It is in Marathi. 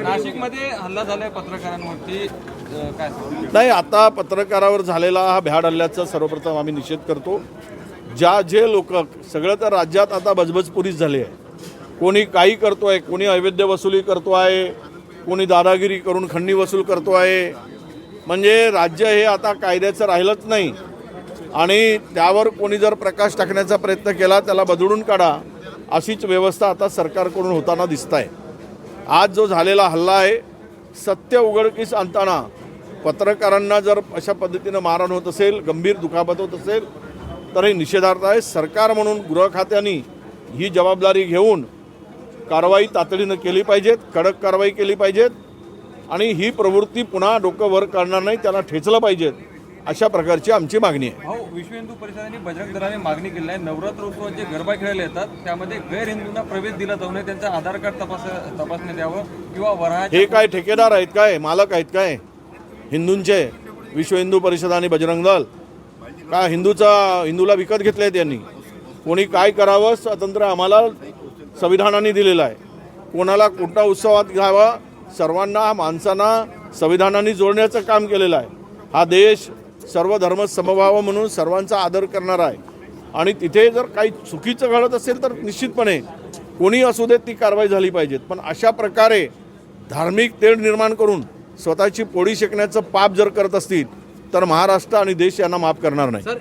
नाशिकमध्ये हल्ला झालाय पत्रकारांवरती, काय नाही, आता पत्रकारावर झालेला हा भ्याड हल्ल्याचा सर्वप्रथम आम्ही निषेध करतो. जे लोक सगळं तर राज्यात आता बजबजपुरीच झाली आहे. कोणी काही करतोय, कोणी अवैध वसुली करतो आहे, कोणी दादागिरी करून खंडणी वसूल करतो आहे. म्हणजे राज्य हे आता कायद्याचं राहिलंच नाही आणि त्यावर कोणी जर प्रकाश टाकण्याचा प्रयत्न केला त्याला बदलून काढा, अशीच व्यवस्था आता सरकारकडून होताना दिसत आहे. आज जो झालेला हल्ला आहे, सत्य उघडकीस आणताना पत्रकारांना जर अशा पद्धतीनं मारहाण होत असेल, गंभीर दुखापत होत असेल तर हे निषेधार्थ आहे. सरकार म्हणून गृह खात्याने ही जबाबदारी घेऊन कारवाई तातडीनं केली पाहिजेत, कडक कारवाई केली पाहिजेत आणि ही प्रवृत्ती पुन्हा डोकं वर काढणार नाही, त्याला ठेचलं पाहिजेत, अशा प्रकारची आमची मागणी आहे. हो, विश्व हिंदू परिषदेने बजरंग दलाने मागणी केली आहे, नवरात्र उत्सवात जे गरबा खेळले येतात त्यामध्ये गैर हिंदूंना प्रवेश दिला जाऊ नये, त्यांचं आधार कार्ड तपासण्यात यावं किंवा वराहाच्या. हे काय ठेकेदार आहेत काय, मालक आहेत काय हिंदूंचे? विश्व हिंदू परिषद आणि बजरंग दल का हिंदूला विकत घेतले त्यांनी? कोणी काय करावं स्वातंत्र्य आम्हाला संविधानाने दिलेलं आहे. कोणाला कोणता उत्सवात घ्यावा, सर्वांना माणसांना संविधानाने जोडण्याचं काम केलेलं आहे. हा देश सर्व धर्म समभाव म्हणून सर्वांचा आदर करणारा आहे आणि तिथे जर काही चुकीचं घडत असेल तर निश्चितपणे कोणी असू देत ती कारवाई झाली पाहिजेत. पण अशा प्रकारे धार्मिक तेढ निर्माण करून स्वतःची पोळी शेकण्याचं पाप जर करत असतील तर महाराष्ट्र आणि देश यांना माफ करणार नाही.